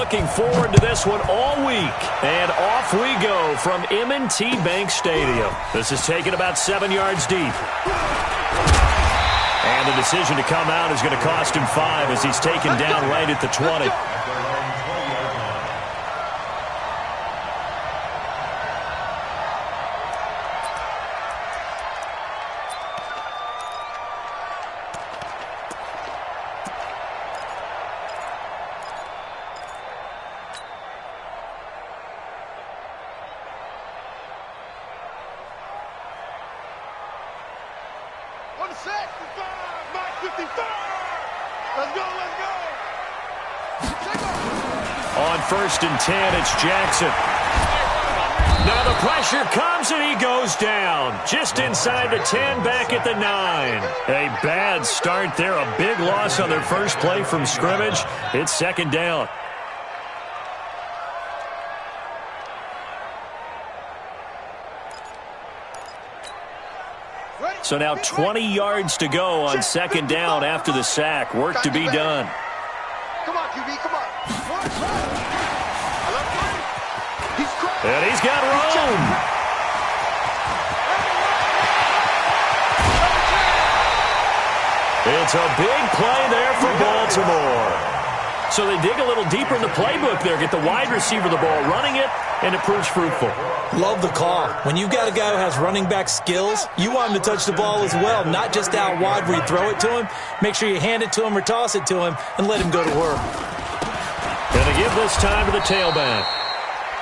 looking forward to this one all week. And off we go from M&T Bank Stadium. This is taken about 7 yards deep. And the decision to come out is going to cost him 5 as he's taken down right at the 20. On 1st and 10, it's Jackson. Now the pressure comes and he goes down. Just inside the 10, back at the 9. A bad start there. A big loss on their first play from scrimmage. It's 2nd down. So now 20 yards to go on 2nd down after the sack. Work to be done. Come on, QB, come on. And he's got room. It's a big play there for Baltimore. So they dig a little deeper in the playbook there, get the wide receiver the ball, running it, and it proves fruitful. Love the call. When you've got a guy who has running back skills, you want him to touch the ball as well, not just out wide where you throw it to him. Make sure you hand it to him or toss it to him and let him go to work. Going to give this time to the tailback.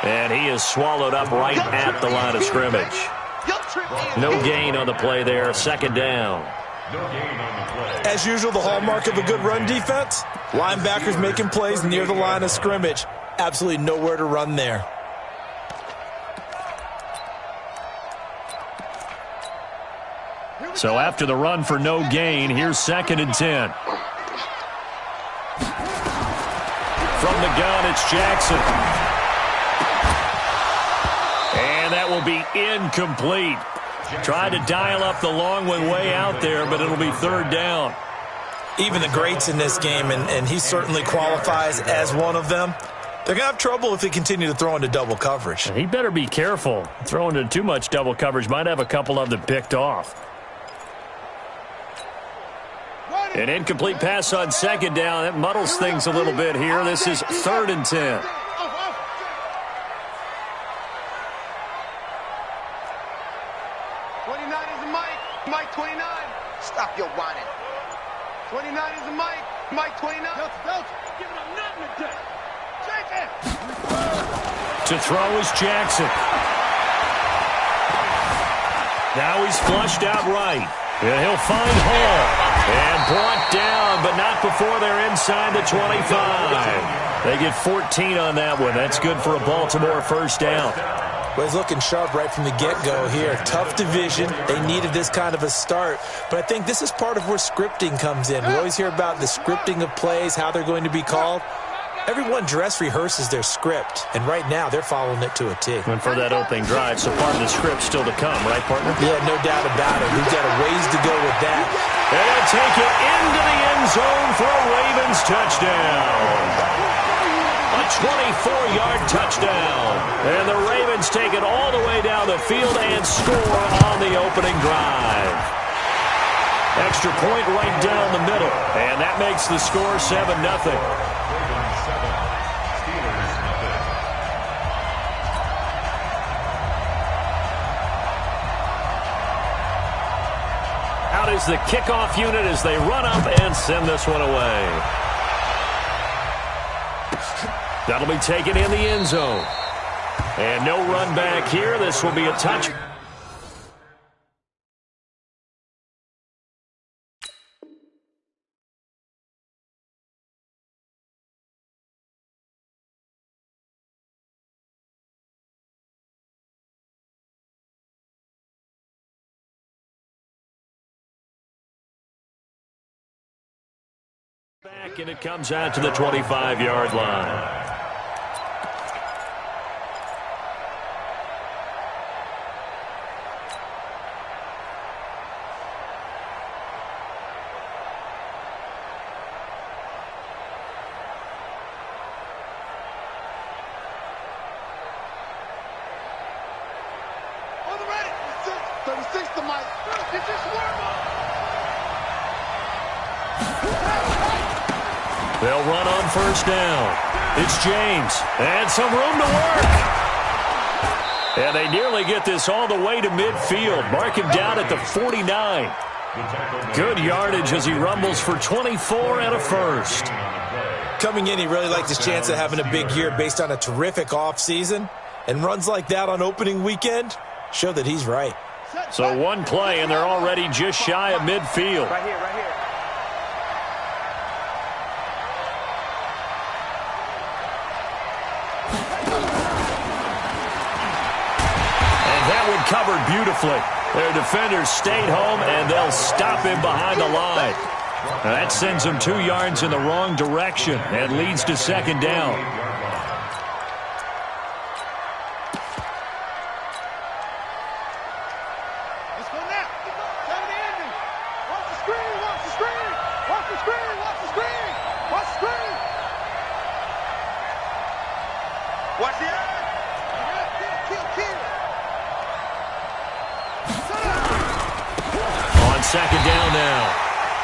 And he is swallowed up right at the line of scrimmage. No gain on the play there, 2nd down. As usual, the hallmark of a good run defense, linebackers making plays near the line of scrimmage. Absolutely nowhere to run there. So after the run for no gain, here's 2nd and 10. From the gun, it's Jackson. And that will be incomplete. Tried to dial up the long one way out there, but it'll be 3rd down. Even the greats in this game, and he certainly qualifies as one of them, they're going to have trouble if they continue to throw into double coverage. He better be careful. Throwing into too much double coverage might have a couple of them picked off. An incomplete pass on 2nd down. That muddles things a little bit here. This is 3rd and 10. Mike 29. Stop your whining. 29 is the Mike. Mike 29. Give him nothing today. Shake it. To throw is Jackson. Now he's flushed out right. And he'll find Hall. And brought down, but not before they're inside the 25. They get 14 on that one. That's good for a Baltimore 1st down. Well, he's looking sharp right from the get-go here. Tough division. They needed this kind of a start. But I think this is part of where scripting comes in. We always hear about the scripting of plays, how they're going to be called. Everyone dress rehearses their script, and right now they're following it to a T. And for that opening drive, so part of the script still to come, right, partner? Yeah, no doubt about it. We've got a ways to go with that. And they'll take it into the end zone for a Ravens touchdown. A 24-yard touchdown. And the Ravens take it all the way down the field and score on the opening drive. Extra point right down the middle. And that makes the score 7-0. Out is the kickoff unit as they run up and send this one away. That'll be taken in the end zone. And no run back here. This will be a touch. Back, and it comes out to the 25-yard line. 36 to Mike. It's just warm up. They'll run on first down. It's James. And some room to work. And they nearly get this all the way to midfield. Mark him down at the 49. Good yardage as he rumbles for 24 and a first. Coming in, he really liked his chance of having a big year based on a terrific offseason. And runs like that on opening weekend show that he's right. So one play, and they're already just shy of midfield. Right here, right here. Covered beautifully. Their defenders stayed home, and they'll stop him behind the line. That sends him 2 yards in the wrong direction and leads to second down. Let's go now. Tell the ending. Watch the screen, watch the screen. Watch the screen, watch the screen. Watch the screen. Watch the end. Kill. On second down now,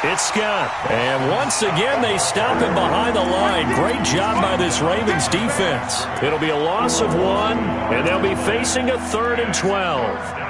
it's Scott. And once again, they stop him behind the line. Great job by this Ravens defense. It'll be a loss of 1, and they'll be facing a 3rd and 12.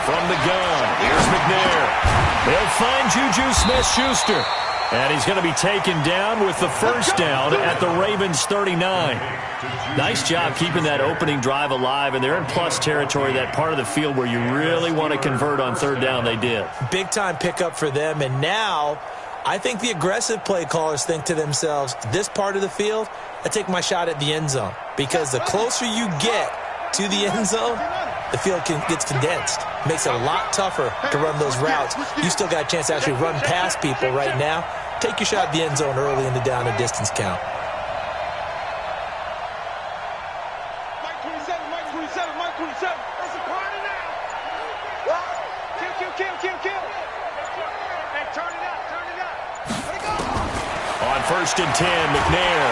From the gun, here's McNair. They'll find Juju Smith-Schuster. And he's going to be taken down with the first down at the Ravens 39. Nice job keeping that opening drive alive, and they're in plus territory, that part of the field where you really want to convert on 3rd down. They did. Big-time pickup for them, and now I think the aggressive play callers think to themselves, this part of the field, I take my shot at the end zone, because the closer you get to the end zone, the field gets condensed. Makes it a lot tougher to run those routes. You still got a chance to actually run past people right now. Take your shot at the end zone early in the down and distance count. Mike 27. That's a party now. Kill. Hey, turn it out. Let it go. On 1st and 10, McNair.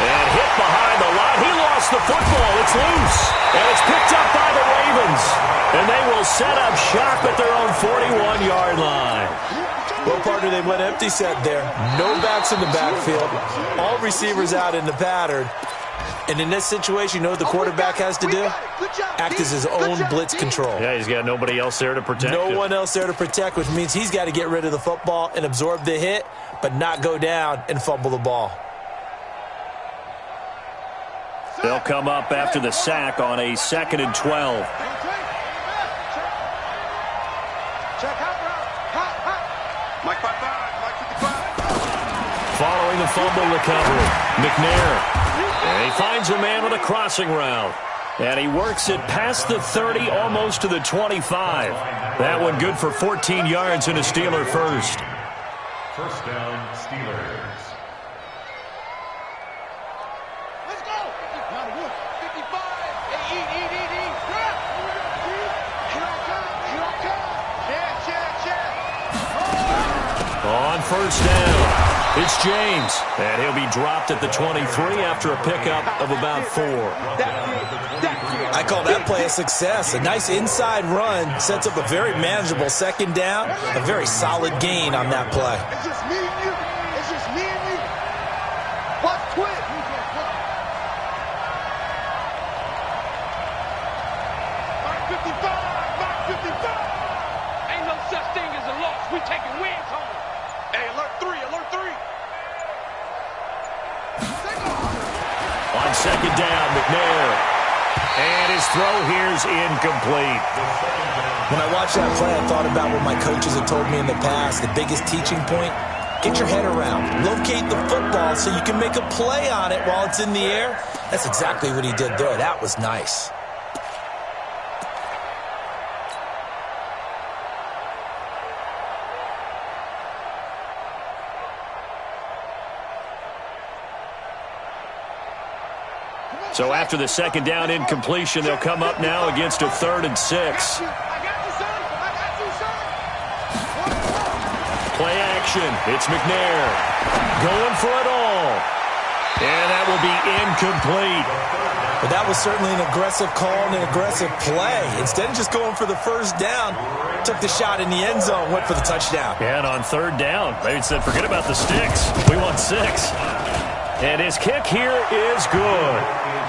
And hit behind the line. He lost the football. It's loose. And it's picked up by the Ravens. And they will set up shop at their own 41-yard line. Well, partner, they went empty set there. No backs in the backfield. All receivers out in the pattern. And in this situation, you know what the quarterback has to do? Act as his own blitz control. Yeah, he's got nobody else there to protect him. No one else there to protect, which means he's got to get rid of the football and absorb the hit, but not go down and fumble the ball. They'll come up after the sack on a 2nd and 12. Mike 55. Following the fumble recovery, McNair. And he finds a man with a crossing route. And he works it past the 30, almost to the 25. That one good for 14 yards and a Steeler first. First down, Steelers. Let's go. 55. Eat. On first down, it's James. And he'll be dropped at the 23 after a pickup of about 4. I call that play a success. A nice inside run sets up a very manageable 2nd down. A very solid gain on that play. It's just me and you. What's quick? Mark 55. Ain't no such thing as a loss. We taking wins home. Hey, alert 3. On 2nd down, McNair. And his throw here's incomplete. When I watched that play, I thought about what my coaches had told me in the past. The biggest teaching point, Get your head around. Locate the football so you can make a play on it while it's in the air. That's exactly what he did there. That was nice. So after the second down incompletion, they'll come up now against a 3rd and 6. Play action. It's McNair going for it all. And that will be incomplete. But that was certainly an aggressive call and an aggressive play. Instead of just going for the first down, took the shot in the end zone, went for the touchdown. And on 3rd down, they said, forget about the sticks. We want 6. And his kick here is good.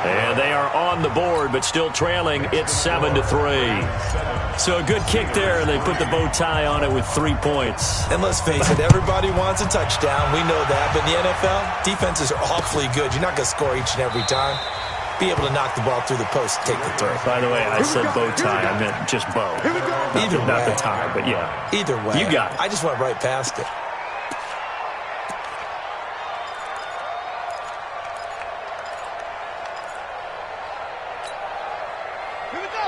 And they are on the board, but still trailing. It's 7-3. So a good kick there, and they put the bow tie on it with 3 points. And let's face it, everybody wants a touchdown. We know that. But in the NFL, defenses are awfully good. You're not going to score each and every time. Be able to knock the ball through the post and take the throw. By the way, I said bow tie. I meant just bow. Either way. Not the tie, but yeah. Either way. You got it. I just went right past it.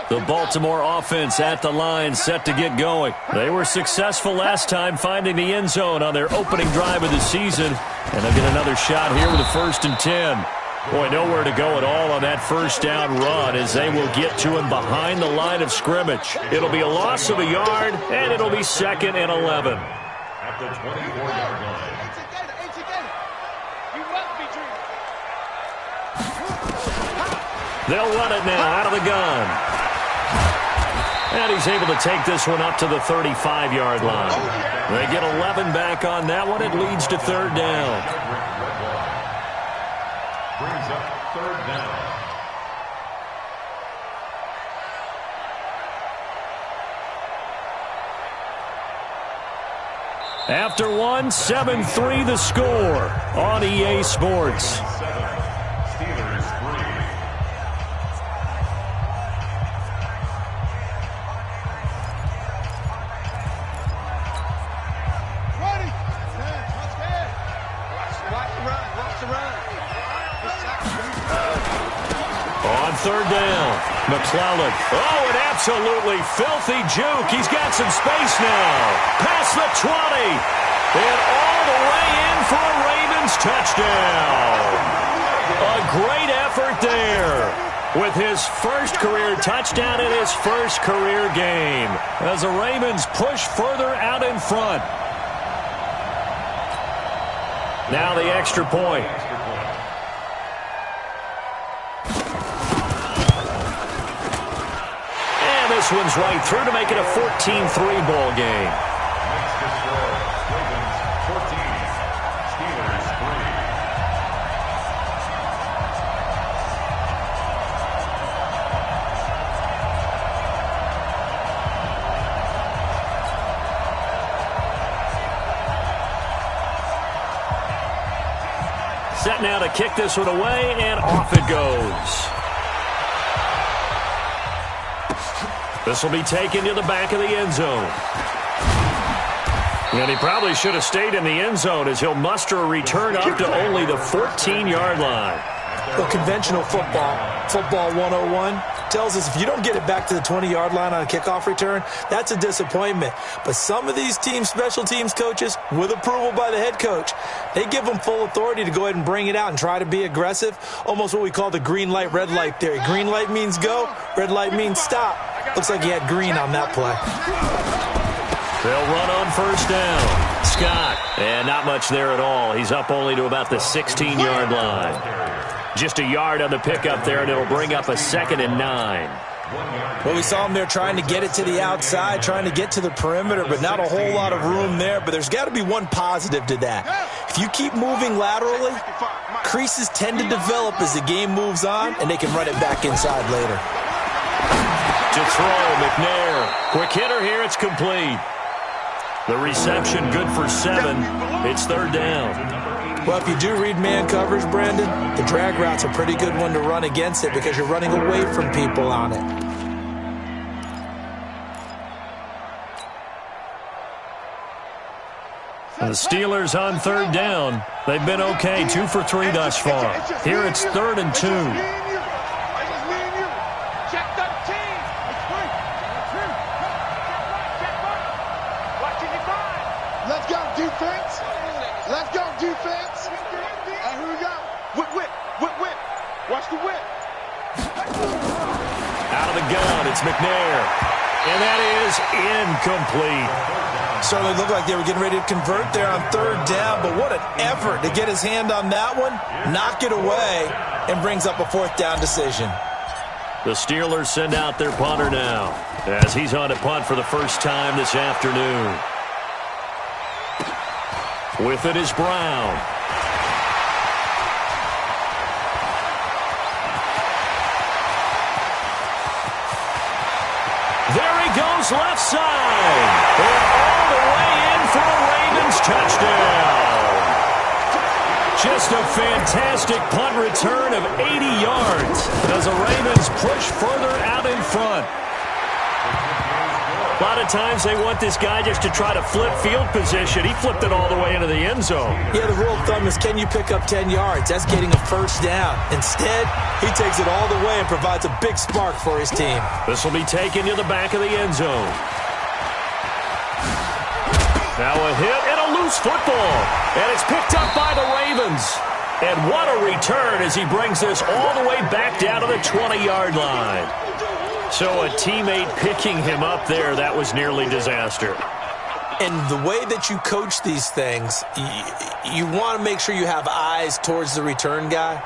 The Baltimore offense at the line, set to get going. They were successful last time finding the end zone on their opening drive of the season. And they'll get another shot here with a 1st and 10. Boy, nowhere to go at all on that first down run as they will get to him behind the line of scrimmage. It'll be a loss of a yard, and it'll be 2nd and 11. At the 24-yard line. They'll run it now out of the gun. And he's able to take this one up to the 35-yard line. They get 11 back on that one. It leads to 3rd down. Brings up 3rd down. After one, 7-3 the score on EA Sports. On 3rd down, McClellan. Oh, an absolutely filthy juke. He's got some space now. Past the 20. And all the way in for a Ravens touchdown. A great effort there. With his first career touchdown in his first career game. As the Ravens push further out in front. Now the extra point. This one's right through to make it a 14-3 ball game. Next to score, Ravens 14, Steelers 3. Set now to kick this one away, and off it goes. This will be taken to the back of the end zone. And he probably should have stayed in the end zone as he'll muster a return up to only the 14-yard line. Well, conventional football 101, tells us if you don't get it back to the 20-yard line on a kickoff return, that's a disappointment. But some of these special teams coaches, with approval by the head coach, they give them full authority to go ahead and bring it out and try to be aggressive, almost what we call the green light, red light theory. Green light means go, red light means stop. Looks like he had green on that play. They'll run on 1st down. Scott, and not much there at all. He's up only to about the 16-yard line. Just a yard on the pickup there, and it'll bring up a 2nd and 9. Well, we saw him there trying to get it to the outside, trying to get to the perimeter, but not a whole lot of room there. But there's got to be one positive to that. If you keep moving laterally, creases tend to develop as the game moves on, and they can run it back inside later. To throw, McNair. Quick hitter here, it's complete. The reception good for 7. It's 3rd down. Well, if you do read man coverage, Brandon, the drag route's a pretty good one to run against it because you're running away from people on it. The Steelers on third down. They've been okay, 2 for 3 thus far. Here it's 3rd and 2. Check 13. Watching you find. Let's go, defense. Let's go, defense. And here we go. Whip. Watch the whip. Out of the gun, it's McNair. And that is incomplete. Certainly looked like they were getting ready to convert there on 3rd down, but what an effort to get his hand on that one, knock it away, and brings up a 4th down decision. The Steelers send out their punter now, as he's on to punt for the first time this afternoon. With it is Brown. There he goes, left side. They're all the way in for a Ravens touchdown. Just a fantastic punt return of 80 yards as the Ravens push further out in front. A lot of times they want this guy just to try to flip field position. He flipped it all the way into the end zone. Yeah, the rule of thumb is, can you pick up 10 yards? That's getting a first down. Instead, he takes it all the way and provides a big spark for his team. This will be taken to the back of the end zone. Now a hit and a loose football. And it's picked up by the Ravens. And what a return as he brings this all the way back down to the 20-yard line. So a teammate picking him up there, that was nearly disaster. And the way that you coach these things, you want to make sure you have eyes towards the return guy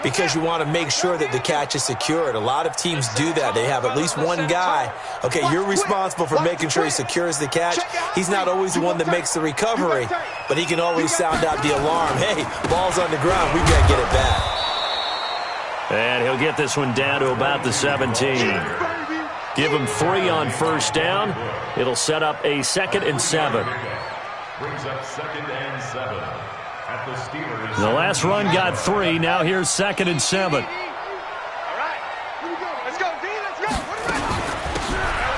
because you want to make sure that the catch is secured. A lot of teams do that. They have at least one guy. Okay, you're responsible for making sure he secures the catch. He's not always the one that makes the recovery, but he can always sound out the alarm. Hey, ball's on the ground. We got to get it back. And he'll get this one down to about the 17. Give him 3 on first down. It'll set up a 2nd and 7. Brings up 2nd and 7 at the Steelers. The last run got 3. Now here's 2nd and 7. All right. Here we go. Let's go, D. Let's go.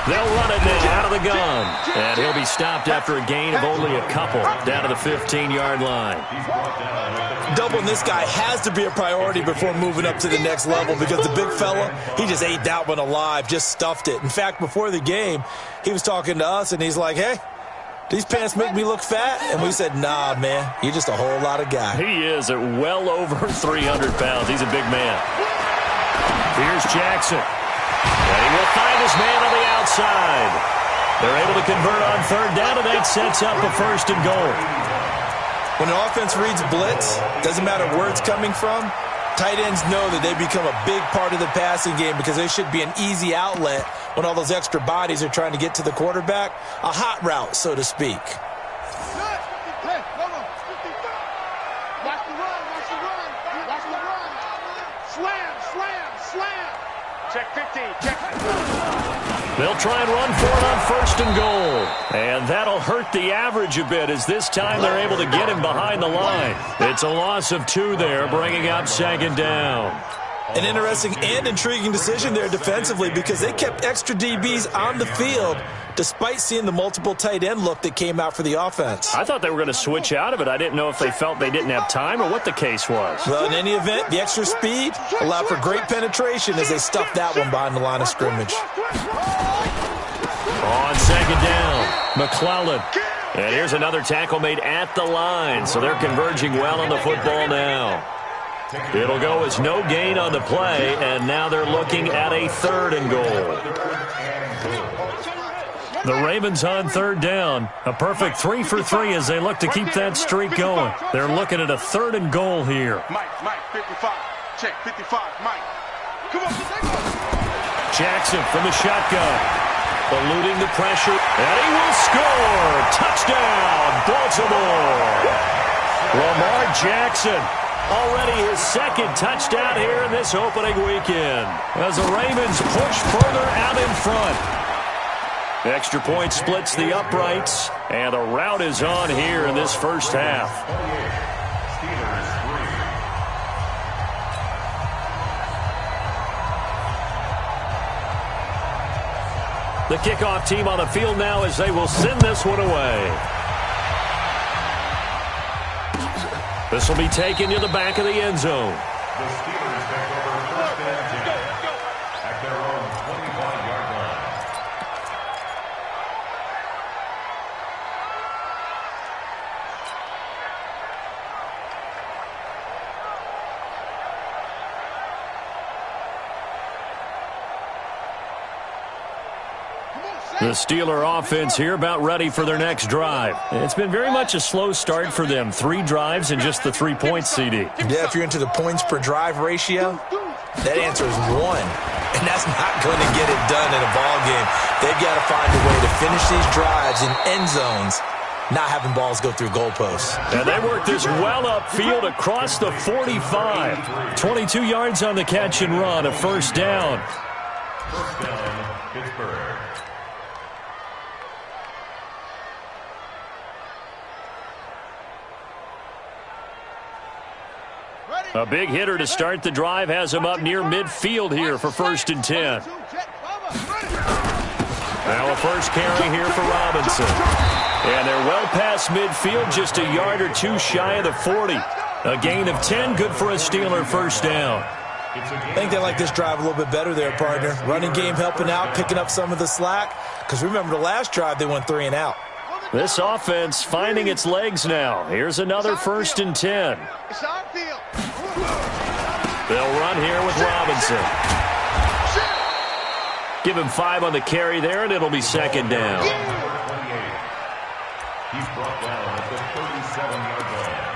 They'll run it now out of the gun. And he'll be stopped after a gain of only a couple down to the 15-yard line. Doubling this guy has to be a priority before moving up to the next level because the big fella, he just ate that one alive, just stuffed it. In fact, before the game, he was talking to us, and he's like, hey, these pants make me look fat? And we said, nah, man, you're just a whole lot of guy. He is at well over 300 pounds. He's a big man. Here's Jackson. And he will find his man on the outside. They're able to convert on 3rd down, and that sets up a 1st and goal. When an offense reads blitz, doesn't matter where it's coming from, tight ends know that they become a big part of the passing game because they should be an easy outlet when all those extra bodies are trying to get to the quarterback. A hot route, so to speak. Check 15. Check. They'll try and run for it on 1st and goal. And that'll hurt the average a bit as this time they're able to get him behind the line. It's a loss of 2 there, bringing up 2nd down. An interesting and intriguing decision there defensively because they kept extra DBs on the field despite seeing the multiple tight end look that came out for the offense. I thought they were going to switch out of it. I didn't know if they felt they didn't have time or what the case was. Well, in any event, the extra speed allowed for great penetration as they stuffed that one behind the line of scrimmage. On 2nd down, McClellan. And here's another tackle made at the line, so they're converging well on the football now. It'll go as no gain on the play, and now they're looking at a 3rd and goal. The Ravens on 3rd down. A perfect 3 for 3 as they look to keep that streak going. They're looking at a 3rd and goal here. Mike, 55. Check, 55, Mike. Come on, Jackson from the shotgun. Eluding the pressure, and he will score. Touchdown, Baltimore. Lamar Jackson. Already his 2nd touchdown here in this opening weekend as the Ravens push further out in front. Extra point splits the uprights, and the rout is on here in this first half. The kickoff team on the field now as they will send this one away. This will be taken to the back of the end zone. The Steelers take over first and 10 at their own 25-yard line. The Steeler offense here about ready for their next drive. It's been very much a slow start for them. 3 drives and just the 3 points, CD. Yeah, if you're into the points per drive ratio, that answer is 1. And that's not going to get it done in a ball game. They've got to find a way to finish these drives in end zones, not having balls go through goalposts. And they work this well upfield across the 45. 22 yards on the catch and run, a first down. First down, Pittsburgh. A big hitter to start the drive has him up near midfield here for first and 10. Now a first carry here for Robinson. And they're well past midfield, just a yard or 2 shy of the 40. A gain of 10, good for a Steeler first down. I think they like this drive a little bit better there, partner. Running game helping out, picking up some of the slack. Because remember, the last drive they went 3 and out. This offense finding its legs now. Here's another first and 10. It's our field. They'll run here with Robinson. Give him 5 on the carry there, and it'll be second down. He's brought down at the 37-yard line.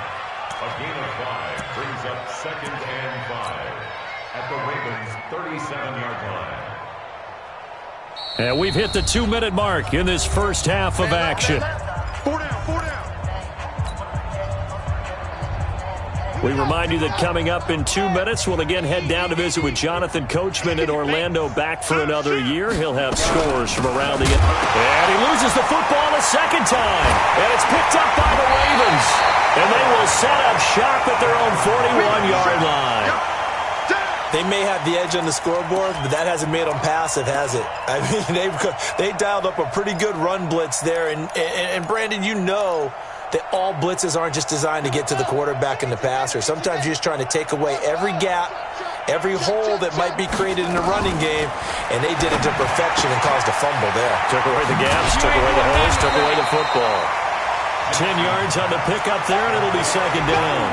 A gain of 5 brings up second and 5 at the Ravens' 37-yard line. And we've hit the 2-minute mark in this first half of action. 4 down, 4 down. We remind you that coming up in 2 minutes, we'll again head down to visit with Jonathan Coachman in Orlando, back for another year. He'll have scores from around the... And he loses the football a second time. And it's picked up by the Ravens. And they will set up shop at their own 41-yard line. They may have the edge on the scoreboard, but that hasn't made them passive, has it? I mean, they dialed up a pretty good run blitz there. And Brandon, you know that all blitzes aren't just designed to get to the quarterback and the passer. Sometimes you're just trying to take away every gap, every hole that might be created in the running game, and they did it to perfection and caused a fumble there. Took away the gaps, took away the holes, took away the football. 10 yards on the pickup there, and it'll be second down.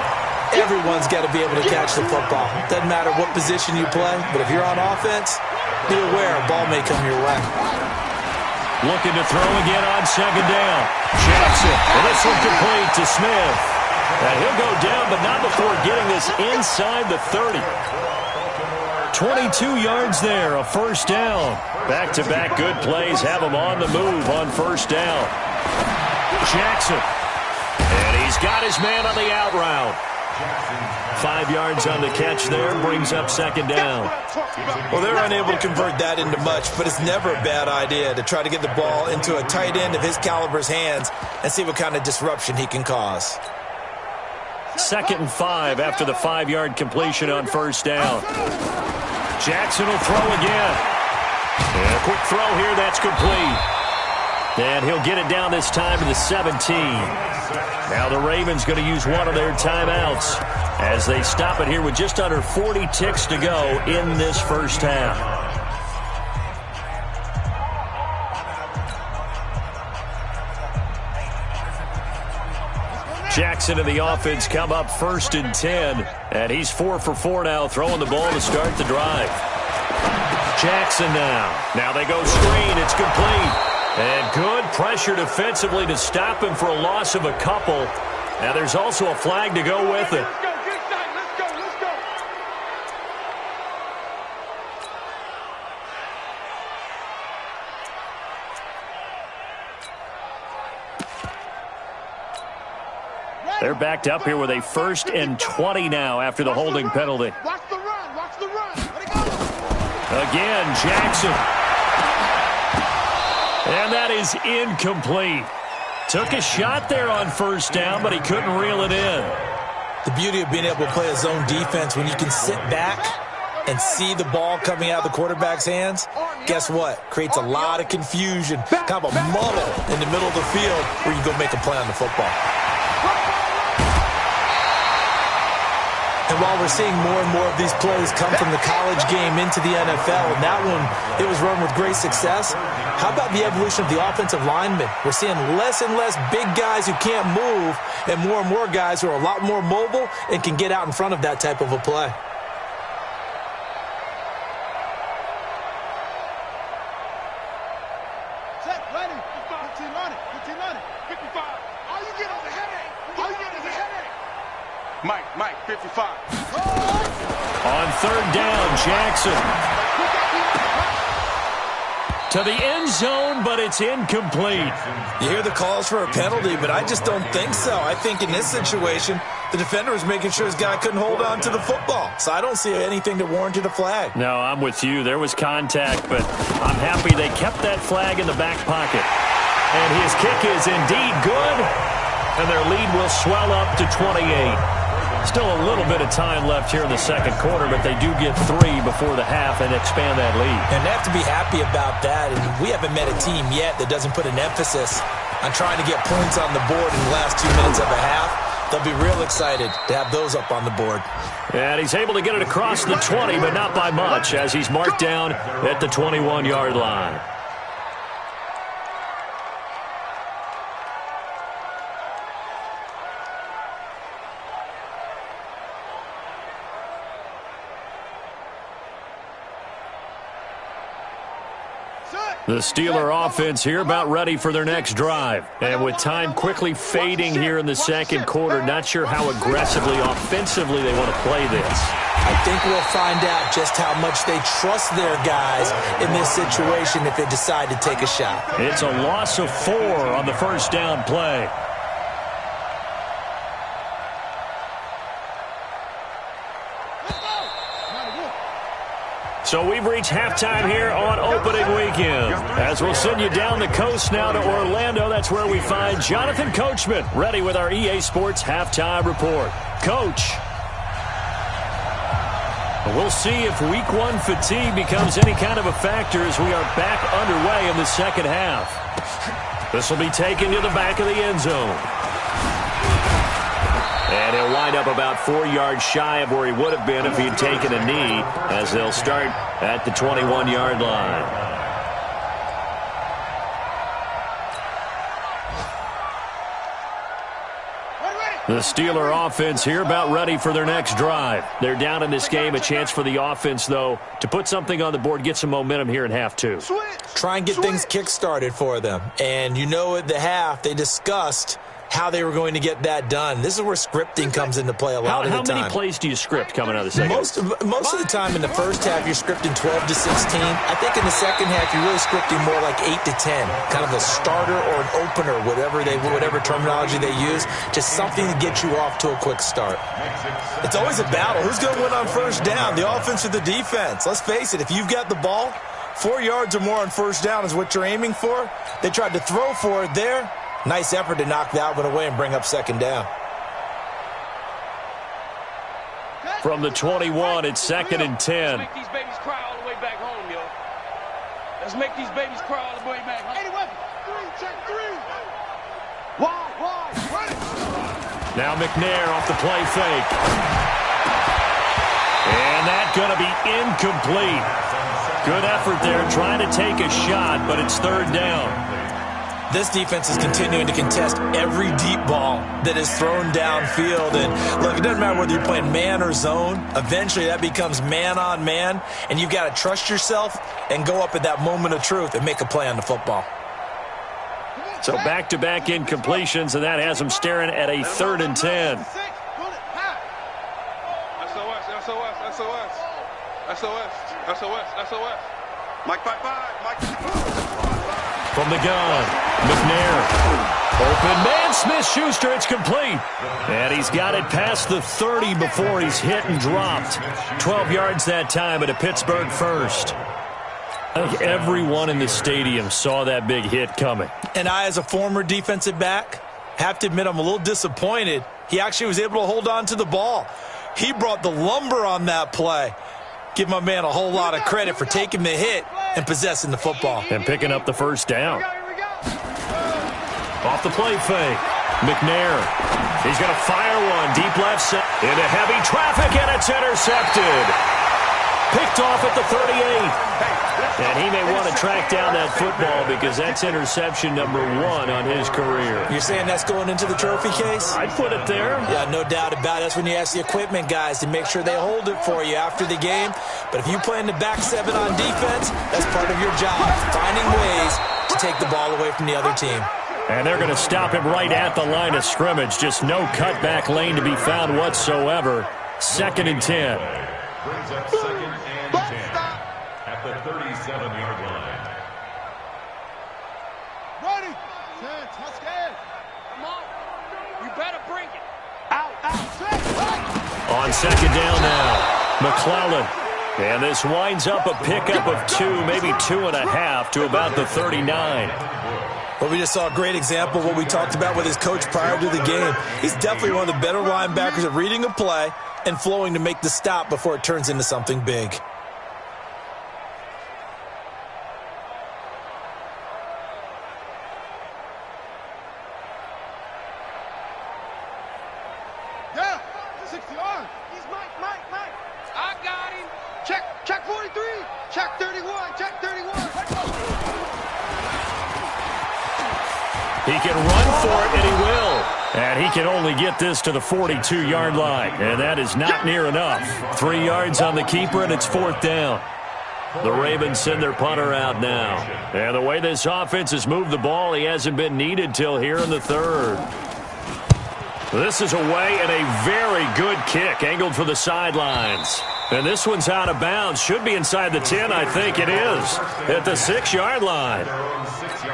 Everyone's got to be able to catch the football. Doesn't matter what position you play, but if you're on offense, be aware a ball may come your way. Looking to throw again on second down. Jackson, and this one complete to Smith. And he'll go down, but not before getting this inside the 30. 22 yards there, a first down. Back-to-back good plays have him on the move on first down. Jackson, and he's got his man on the out route. 5 yards on the catch there, brings up second down. Well, they're unable to convert that into much, but it's never a bad idea to try to get the ball into a tight end of his caliber's hands and see what kind of disruption he can cause. 2nd and 5 after the 5-yard completion on first down. Jackson will throw again. And a quick throw here, that's complete. And he'll get it down this time to the 17. Now the Ravens going to use one of their timeouts as they stop it here with just under 40 ticks to go in this first half. Jackson and the offense come up first and 10. And he's 4 for 4 now, throwing the ball to start the drive. Jackson now. Now they go screen. It's complete. And good pressure defensively to stop him for a loss of a couple. Now there's also a flag to go with it. Let's go, get inside. Let's go, let's go. They're backed up here with a 1st and 20 now after the holding penalty. Watch the run, watch the run. Let it go. Again, Jackson. And that is incomplete. Took a shot there on first down, but he couldn't reel it in. The beauty of being able to play a zone defense when you can sit back and see the ball coming out of the quarterback's hands, guess what? Creates a lot of confusion, kind of a muddle in the middle of the field where you go make a play on the football. And while we're seeing more and more of these plays come from the college game into the NFL, and that one, it was run with great success, how about the evolution of the offensive linemen? We're seeing less and less big guys who can't move and more guys who are a lot more mobile and can get out in front of that type of a play. Set, ready. 15 on it. 15 on it. 55. All you get is a headache. All you get is a headache. Mike, 55. On third down, Jackson. To the end zone, but it's incomplete. You hear the calls for a penalty, but I just don't think so. I think in this situation, the defender was making sure his guy couldn't hold on to the football. So I don't see anything that warranted a flag. No, I'm with you. There was contact, but I'm happy they kept that flag in the back pocket. And his kick is indeed good, and their lead will swell up to 28. Still a little bit of time left here in the second quarter, but they do get 3 before the half and expand that lead. And they have to be happy about that. And we haven't met a team yet that doesn't put an emphasis on trying to get points on the board in the last 2 minutes of a half. They'll be real excited to have those up on the board. And he's able to get it across the 20, but not by much, as he's marked down at the 21-yard line. The Steeler offense here about ready for their next drive. And with time quickly fading here in the second quarter, not sure how aggressively, offensively they want to play this. I think we'll find out just how much they trust their guys in this situation if they decide to take a shot. It's a loss of 4 on the first down play. So we've reached halftime here on opening weekend. As we'll send you down the coast now to Orlando, that's where we find Jonathan Coachman ready with our EA Sports halftime report. Coach, we'll see if week 1 fatigue becomes any kind of a factor as we are back underway in the second half. This will be taken to the back of the end zone. And he'll wind up about 4 yards shy of where he would have been if he had taken a knee, as they'll start at the 21-yard line. The Steeler offense here about ready for their next drive. They're down in this game. A chance for the offense, though, to put something on the board, get some momentum here in half 2. Try and get things kick-started for them. And you know at the half, they discussed how they were going to get that done. This is where scripting comes into play a lot of the time. How many plays do you script coming out of the second? Most of the time in the first half, you're scripting 12 to 16. I think in the second half, you're really scripting more like 8 to 10. Kind of a starter or an opener, whatever terminology they use. Just something to get you off to a quick start. It's always a battle. Who's going to win on first down, the offense or the defense? Let's face it, if you've got the ball, 4 yards or more on first down is what you're aiming for. They tried to throw for it there. Nice effort to knock that one away and bring up second down. From the 21, it's 2nd and 10. Let's make these babies cry all the way back home, yo. Let's make these babies cry all the way back home. 81. 3, check 3. Wide, run it. Now McNair off the play fake. And that's going to be incomplete. Good effort there trying to take a shot, but it's 3rd down. This defense is continuing to contest every deep ball that is thrown downfield. And look, it doesn't matter whether you're playing man or zone. Eventually, that becomes man on man. And you've got to trust yourself and go up at that moment of truth and make a play on the football. So back-to-back incompletions, and that has them staring at a 3rd and 10. SOS. Mike, From the gun, McNair. Open man, Smith-Schuster, it's complete. And he's got it past the 30 before he's hit and dropped. 12 yards that time at a Pittsburgh first. I think everyone in the stadium saw that big hit coming. And I, as a former defensive back, have to admit I'm a little disappointed. He actually was able to hold on to the ball. He brought the lumber on that play. Give my man a whole lot of credit for taking the hit and possessing the football. And picking up the first down. Off the play fake. McNair. He's going to fire one deep left side into heavy traffic, and it's intercepted. Picked off at the 38. And he may want to track down that football because that's interception number 1 on his career. You're saying that's going into the trophy case? I'd put it there. Yeah, no doubt about it. That's when you ask the equipment guys to make sure they hold it for you after the game. But if you play in the back 7 on defense, that's part of your job, finding ways to take the ball away from the other team. And they're going to stop him right at the line of scrimmage. Just no cutback lane to be found whatsoever. 2nd and 10. Brings up 2nd and 10 at the 37-yard line. Ready. Set. Husky. Come on. You better bring it. Out. Set. On 2nd down now, McClellan. And this winds up a pickup of 2, maybe 2.5 to about the 39. Well, we just saw a great example of what we talked about with his coach prior to the game. He's definitely one of the better linebackers at reading a play and flowing to make the stop before it turns into something big. Yeah. 60 yards. He's Mike. I got him. Check 43. Check 31. Check 31. He can run for it, and he will. And he can only get this to the 42-yard line, and that is not near enough. 3 yards on the keeper, and it's 4th down. The Ravens send their punter out now. And the way this offense has moved the ball, he hasn't been needed till here in the 3rd. This is away, and a very good kick, angled for the sidelines. And this one's out of bounds. Should be inside the 10, I think it is, at the 6-yard line.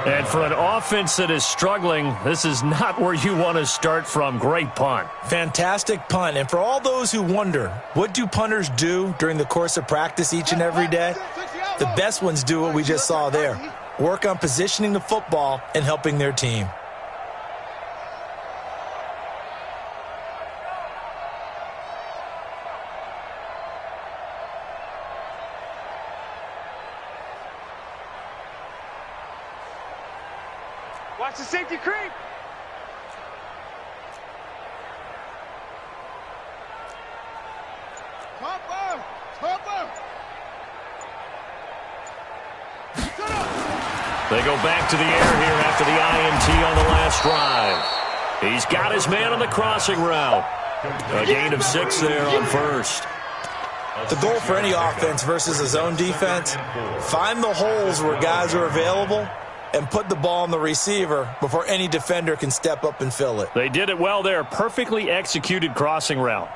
And for an offense that is struggling, this is not where you want to start from. Great punt. Fantastic punt. And for all those who wonder, what do punters do during the course of practice each and every day? The best ones do what we just saw there. Work on positioning the football and helping their team. Watch the safety creep. Topper. They go back to the air here after the INT on the last drive. He's got his man on the crossing route. A gain of 6 there on 1st. The goal for any offense versus a zone defense, find the holes where guys are available and put the ball on the receiver before any defender can step up and fill it. They did it well there. Perfectly executed crossing route.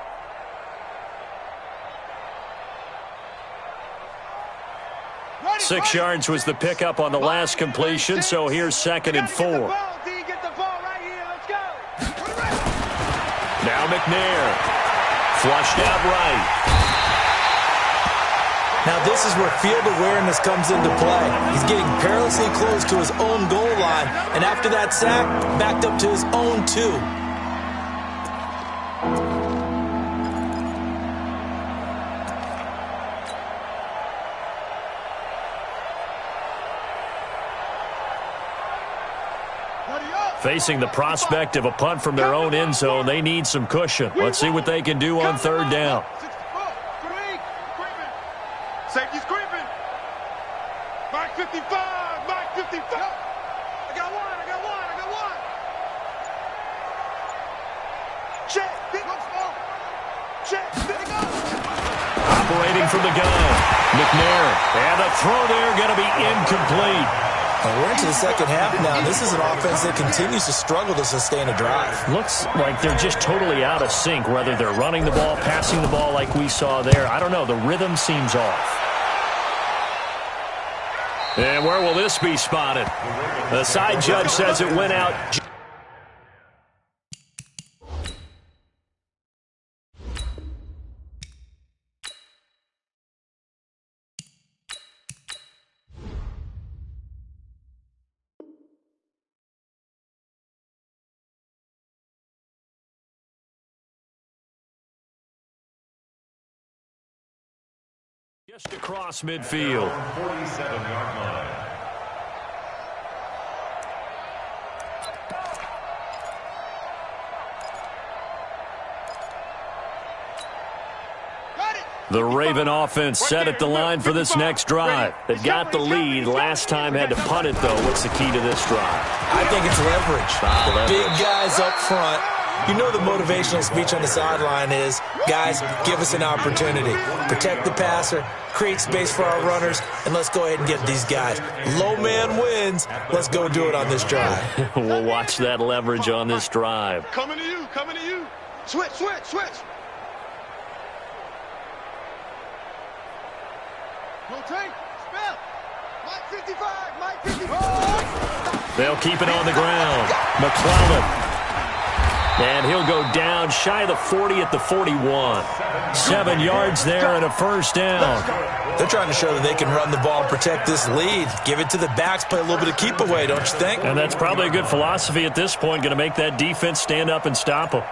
Ready. 6 yards was the pickup on the last completion, so here's 2nd and 4. Get the ball right here. Let's go. Now McNair. Flushed out right. Now this is where field awareness comes into play. He's getting perilously close to his own goal line, and after that sack, backed up to his own 2. Facing the prospect of a punt from their own end zone, they need some cushion. Let's see what they can do on 3rd down. Safety's creeping. Mike 55. Mike 55. I got one. Check. Check. There he goes. Operating from the gun. McNair. And the throw there going to be incomplete. And we're into the 2nd half now. This is an offense that continues to struggle to sustain a drive. Looks like they're just totally out of sync, whether they're running the ball, passing the ball like we saw there. I don't know. The rhythm seems off. And where will this be spotted? The side judge says it went out. Just across midfield. 47-yard line. The Raven offense set at the line for this next drive. They've got the lead. Last time had to punt it, though. What's the key to this drive? I think it's leverage. The big guys up front. You know the motivational speech on the sideline is, guys, give us an opportunity. Protect the passer, create space for our runners, and let's go ahead and get these guys. Low man wins. Let's go do it on this drive. We'll watch that leverage on this drive. Coming to you, coming to you. Switch, switch, switch. Rotate, spell. Mike 55, Mike 55. They'll keep it on the ground. McClellan. And he'll go down shy of the 40 at the 41. 7 yards there and a first down. They're trying to show that they can run the ball and protect this lead. Give it to the backs, play a little bit of keep away, don't you think? And that's probably a good philosophy at this point, going to make that defense stand up and stop them.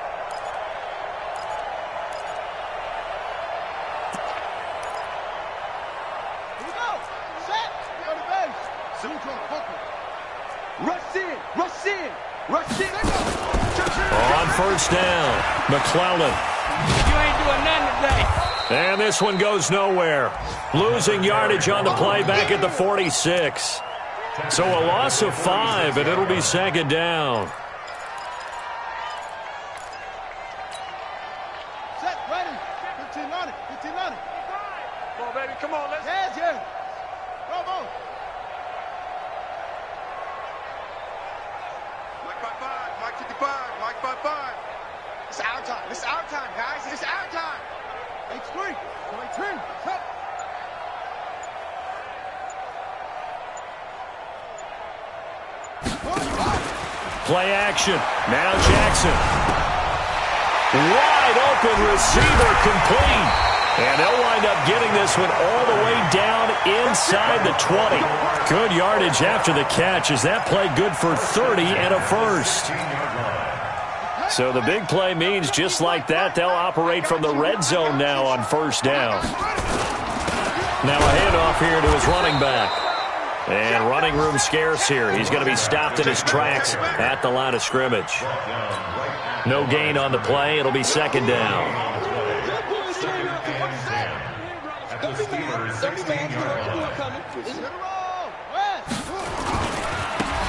Here we go. Set. Go to base. Rush in, rush in, rush in. On first down, McClellan. You ain't doing nothing today. And this one goes nowhere. Losing yardage on the play back at the 46. So a loss of 5, and it'll be second down. Set, ready. 15 on it, 15 on it. Come on, baby, come on, let's. Yes, yes. Bravo. Mike 55, Mike 55, Mike 55. It's our time. It's our time, guys. It's our time. H3, 23, set. Play action. Now Jackson. Wide open receiver complete. And they'll wind up getting this one all the way down inside the 20. Good yardage after the catch. Is that play good for 30 and a first? So the big play means just like that, they'll operate from the red zone now on first down. Now a handoff here to his running back. And running room scarce here. He's going to be stopped in his tracks at the line of scrimmage. No gain on the play. It'll be second down.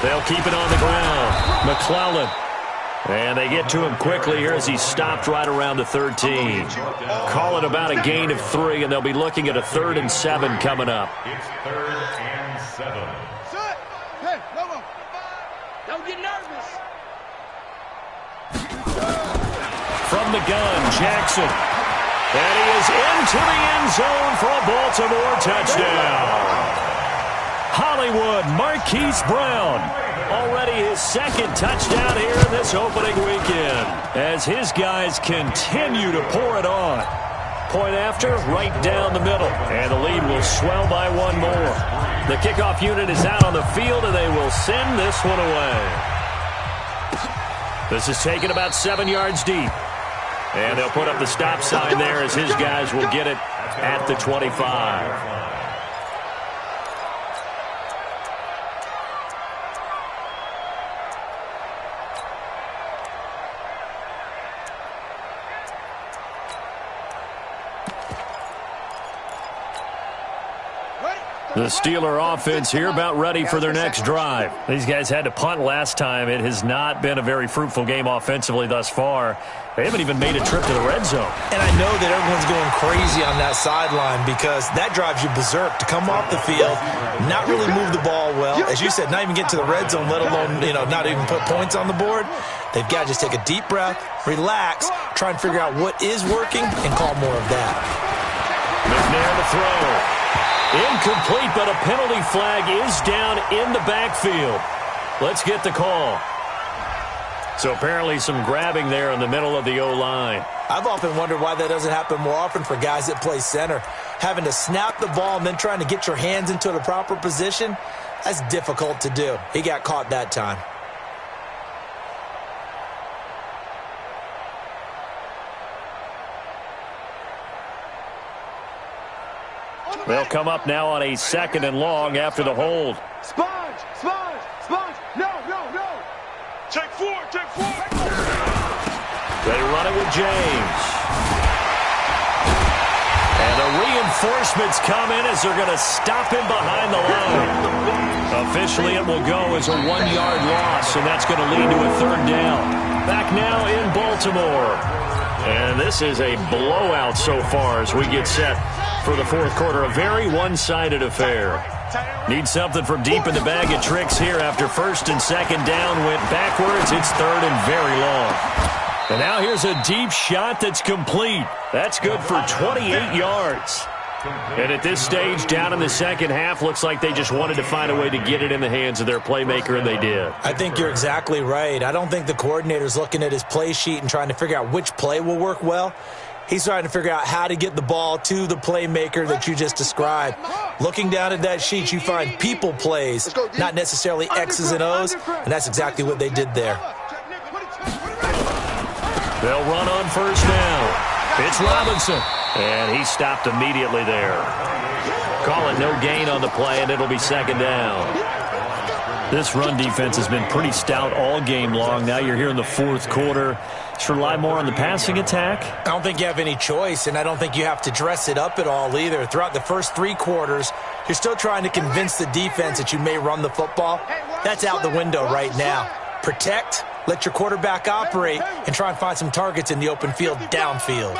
They'll keep it on the ground. McClellan. And they get to him quickly here as he's stopped right around the 13. Call it about a gain of 3, and they'll be looking at a 3rd and 7 coming up. It's 3rd and 7. Hey, Lobo. Don't get nervous. From the gun, Jackson. And he is into the end zone for a Baltimore touchdown. Hollywood Marquise Brown. Already his second touchdown here in this opening weekend as his guys continue to pour it on. Point after, right down the middle. And the lead will swell by 1 more. The kickoff unit is out on the field, and they will send this one away. This is taken about 7 yards deep. And they'll put up the stop sign there as his guys will get it at the 25. The Steeler offense here about ready for their next drive. These guys had to punt last time. It has not been a very fruitful game offensively thus far. They haven't even made a trip to the red zone. And I know that everyone's going crazy on that sideline because that drives you berserk to come off the field, not really move the ball well. As you said, not even get to the red zone, let alone, not even put points on the board. They've got to just take a deep breath, relax, try and figure out what is working, and call more of that. McNair to throw. Incomplete, but a penalty flag is down in the backfield. Let's get the call. So apparently some grabbing there in the middle of the O-line. I've often wondered why that doesn't happen more often for guys that play center. Having to snap the ball and then trying to get your hands into the proper position, that's difficult to do. He got caught that time. They'll come up now on a 2nd and long after the hold. Sponge, sponge, sponge. No, no, no. Take 4, take 4. They run it with James. And the reinforcements come in as they're going to stop him behind the line. Officially, it will go as a 1-yard loss, and that's going to lead to a third down. Back now in Baltimore. And this is a blowout so far as we get set for the fourth quarter. A very one-sided affair. Need something from deep in the bag of tricks here after first and second down went backwards. It's third and very long. And now here's a deep shot that's complete. That's good for 28 yards. And at this stage, down in the second half, looks like they just wanted to find a way to get it in the hands of their playmaker, and they did. I think you're exactly right. I don't think the coordinator's looking at his play sheet and trying to figure out which play will work well. He's trying to figure out how to get the ball to the playmaker that you just described. Looking down at that sheet, you find people plays, not necessarily X's and O's, and that's exactly what they did there. They'll run on first down. It's Robinson, and he stopped immediately there. Call it no gain on the play, and it'll be second down. This run defense has been pretty stout all game long. Now you're here in the fourth quarter. Should rely more on the passing attack? I don't think you have any choice, and I don't think you have to dress it up at all either. Throughout the first three quarters, you're still trying to convince the defense that you may run the football. That's out the window right now. Protect, let your quarterback operate, and try and find some targets in the open field downfield.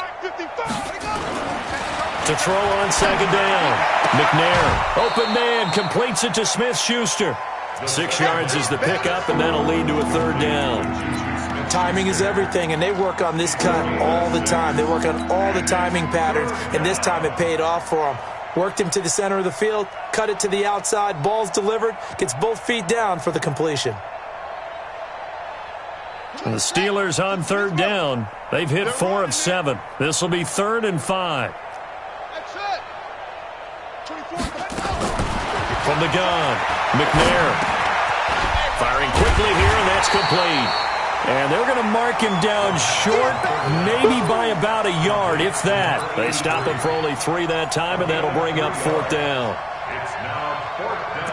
To throw on second down. McNair, open man, completes it to Smith-Schuster. 6 yards is the pickup, and that'll lead to a third down. Timing is everything, and they work on this cut all the time. They work on all the timing patterns, and this time it paid off for them. Worked him to the center of the field, cut it to the outside, ball's delivered, gets both feet down for the completion. The Steelers on third down. They've hit 4 of 7. This will be 3rd and 5. From the gun, McNair. Firing quickly here, and that's complete. And they're going to mark him down short, maybe by about a yard, if that. They stop him for only 3 that time, and that'll bring up 4th down. It's now 4th down.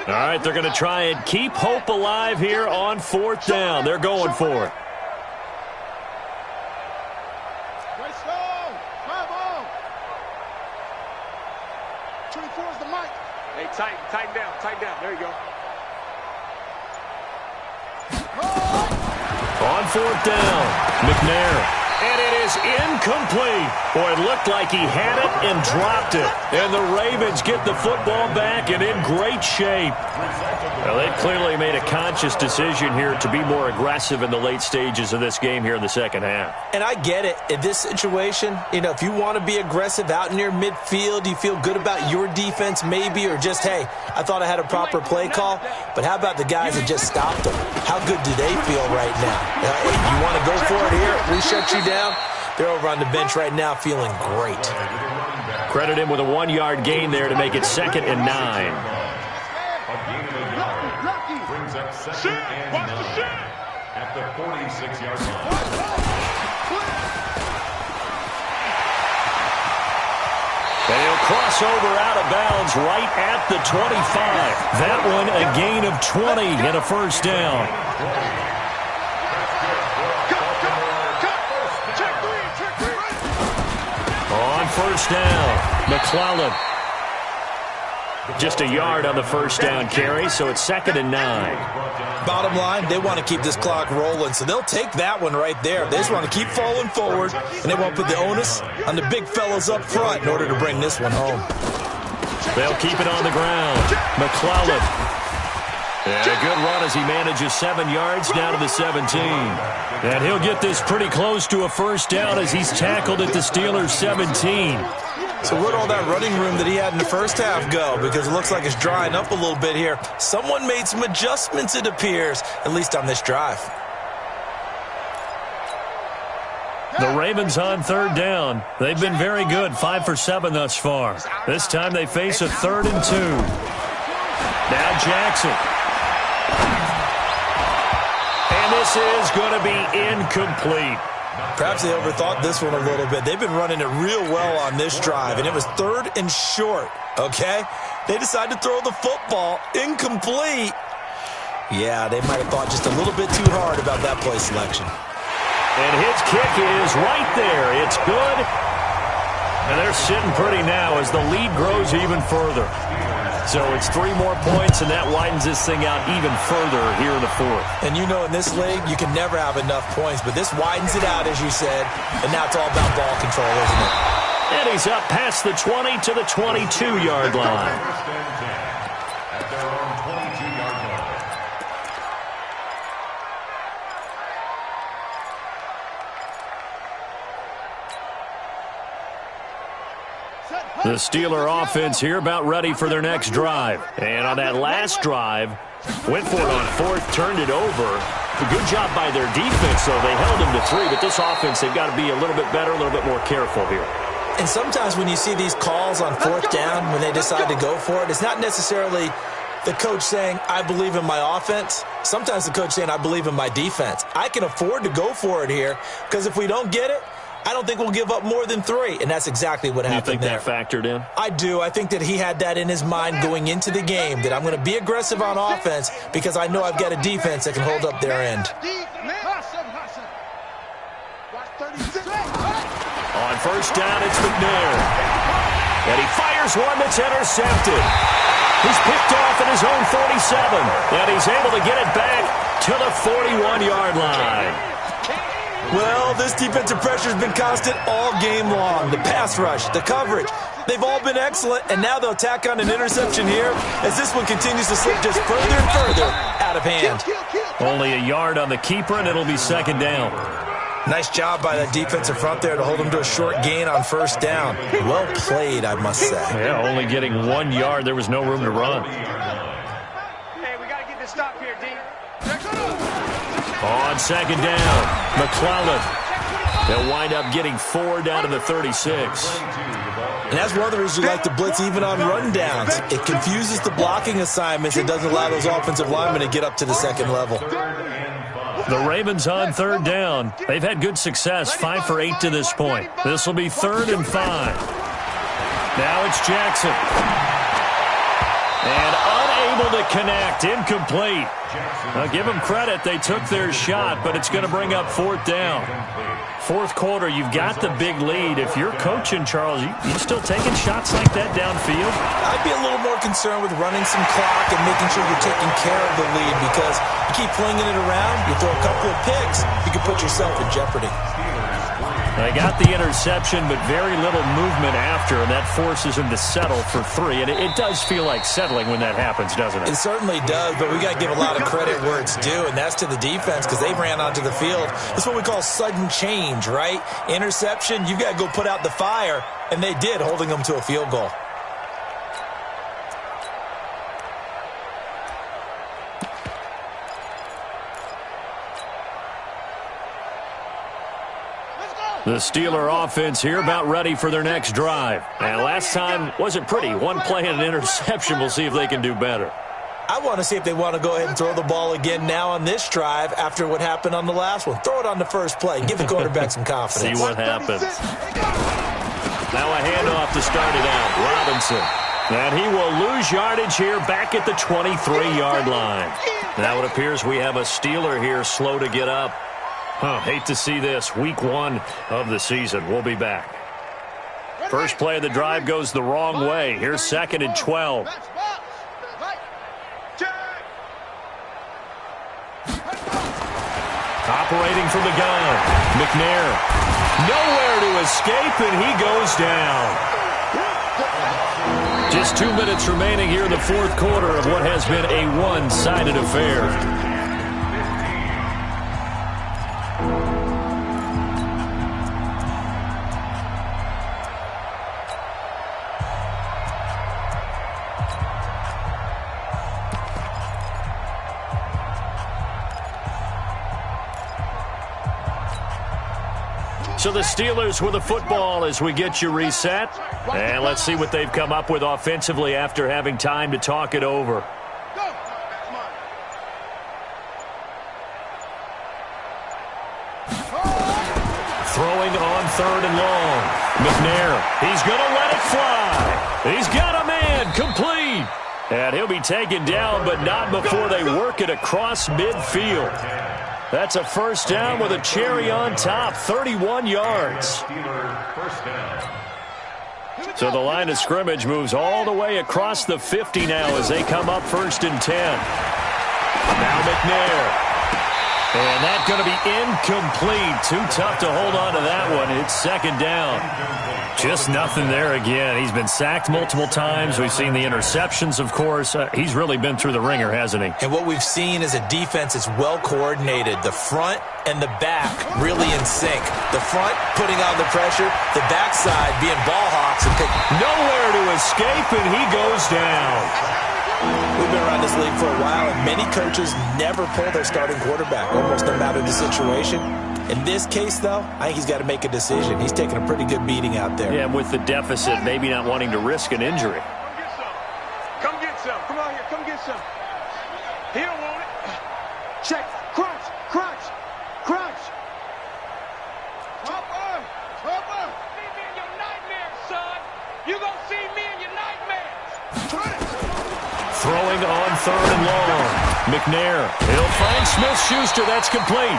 All right, they're going to try and keep hope alive here on 4th down. They're going for it. Hey, tighten down. There you go. On 4th down, McNair. And it is incomplete. Boy, it looked like he had it and dropped it. And the Ravens get the football back and in great shape. Well, they clearly made a conscious decision here to be more aggressive in the late stages of this game here in the second half. And I get it. In this situation, if you want to be aggressive out near midfield, you feel good about your defense maybe, or just, hey, I thought I had a proper play call. But how about the guys that just stopped them? How good do they feel right now? You want to go for it here? We shut you down. They're over on the bench right now feeling great. Credit him with a 1-yard gain there to make it 2nd and 9. A gain of a yard brings up 2nd and 9 at the 46-yard line. They'll cross over out of bounds right at the 25. That one a gain of 20 and a first down. On first down, McClellan. Just a yard on the first down carry, so it's 2nd and 9. Bottom line, they want to keep this clock rolling, so they'll take that one right there. They just want to keep falling forward, and they won't put the onus on the big fellas up front in order to bring this one home. They'll keep it on the ground. McClellan. And a good run as he manages 7 yards down to the 17. And he'll get this pretty close to a first down as he's tackled at the Steelers' 17. So where'd all that running room that he had in the first half go? Because it looks like it's drying up a little bit here. Someone made some adjustments, it appears, at least on this drive. The Ravens on third down. They've been very good, 5 for 7 thus far. This time they face a 3rd and 2. Now Jackson. And And this is going to be incomplete. Perhaps they overthought this one a little bit. They've been running it real well on this drive, and it was 3rd and short, okay? They decided to throw the football incomplete. Yeah, they might have thought just a little bit too hard about that play selection. And his kick is right there. It's good. And they're sitting pretty now as the lead grows even further. So it's 3 more points, and that widens this thing out even further here in the 4th. And you know in this league, you can never have enough points, but this widens it out, as you said, and now it's all about ball control, isn't it? And he's up past the 20 to the 22-yard line. At their own 22-yard line. The Steeler offense here about ready for their next drive. And on that last drive, went for it on 4th, turned it over. A good job by their defense, though. They held him to 3, but this offense, they've got to be a little bit better, a little bit more careful here. And sometimes when you see these calls on 4th down, when they decide to go for it, it's not necessarily the coach saying, I believe in my offense. Sometimes the coach saying, I believe in my defense. I can afford to go for it here because if we don't get it, I don't think we'll give up more than 3, and that's exactly what happened there. You think that factored in? I do. I think that he had that in his mind going into the game, that I'm going to be aggressive on offense because I know I've got a defense that can hold up their end. On 1st down, it's McNair. And he fires one that's intercepted. He's picked off at his own 47, and he's able to get it back to the 41-yard line. Well, this defensive pressure has been constant all game long. The pass rush, the coverage, they've all been excellent, and now they'll tack on an interception here as this one continues to slip just further and further out of hand. Only a yard on the keeper, and it'll be 2nd down. Nice job by that defensive front there to hold him to a short gain on 1st down. Well played, I must say. Yeah, only getting 1 yard. There was no room to run. Hey, we got to get this stop here, D. On 2nd down, McClellan. They'll wind up getting 4 down to the 36. And that's one of the reasons we like to blitz even on rundowns. It confuses the blocking assignments. It doesn't allow those offensive linemen to get up to the 2nd level. The Ravens on 3rd down. They've had good success, 5 for 8 to this point. This will be 3rd and 5. Now it's Jackson. And unable to connect, incomplete. Now give them credit, they took their shot, but it's going to bring up 4th down. 4th quarter, you've got the big lead. If you're coaching, Charles, you still taking shots like that downfield? I'd be a little more concerned with running some clock and making sure you're taking care of the lead because you keep flinging it around, you throw a couple of picks, you can put yourself in jeopardy. They got the interception, but very little movement after, and that forces him to settle for 3. And it does feel like settling when that happens, doesn't it? It certainly does, but we got to give a lot of credit where it's due, and that's to the defense because they ran onto the field. That's what we call sudden change, right? Interception, you've got to go put out the fire, and they did, holding them to a field goal. The Steeler offense here about ready for their next drive. And last time wasn't pretty. 1 play and an interception. We'll see if they can do better. I want to see if they want to go ahead and throw the ball again now on this drive after what happened on the last one. Throw it on the first play. Give the quarterback some confidence. See what happens. Now a handoff to start it out. Robinson. And he will lose yardage here back at the 23-yard line. Now it appears we have a Steeler here slow to get up. Hate to see this. Week 1 of the season. We'll be back. First play of the drive goes the wrong way. Here's 2nd and 12. Operating from the gun. McNair. Nowhere to escape, and he goes down. Just 2 minutes remaining here in the 4th quarter of what has been a one-sided affair. So the Steelers with the football as we get you reset. And let's see what they've come up with offensively after having time to talk it over. Throwing on 3rd and long. McNair, he's going to let it fly. He's got a man, complete. And he'll be taken down, but not before they work it across midfield. That's a first down with a cherry on top, 31 yards. So the line of scrimmage moves all the way across the 50 now as they come up 1st and 10. Now McNair. And that's going to be incomplete. Too tough to hold on to that one. It's 2nd down. Just nothing there again. He's been sacked multiple times. We've seen the interceptions, of course. He's really been through the ringer, hasn't he? And what we've seen is a defense that's well coordinated. The front and the back really in sync. The front putting on the pressure, the backside being ball hawks and pick. Nowhere to escape, and he goes down. We've been around this league for a while, and many coaches never pull their starting quarterback, almost no matter the situation. In this case, though, I think he's got to make a decision. He's taking a pretty good beating out there. Yeah, with the deficit, maybe not wanting to risk an injury. Come get some. Come on here. Come get some. He don't want it. Check. Crunch. Crunch. Crunch. Chopper. Chopper. See me in your nightmares, son. You gonna see me in your nightmares. Throwing on 3rd and long. McNair. He'll find Smith-Schuster. That's complete.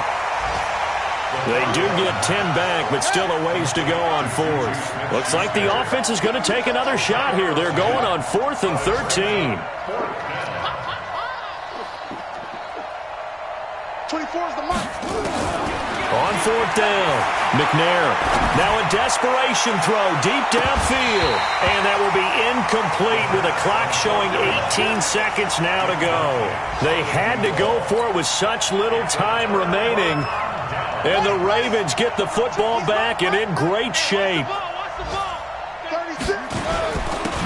They do get 10 back, but still a ways to go on 4th. Looks like the offense is going to take another shot here. They're going on 4th and 13. 24 is the mark. On 4th down, McNair. Now a desperation throw deep downfield. And that will be incomplete with a clock showing 18 seconds now to go. They had to go for it with such little time remaining. And the Ravens get the football back and in great shape.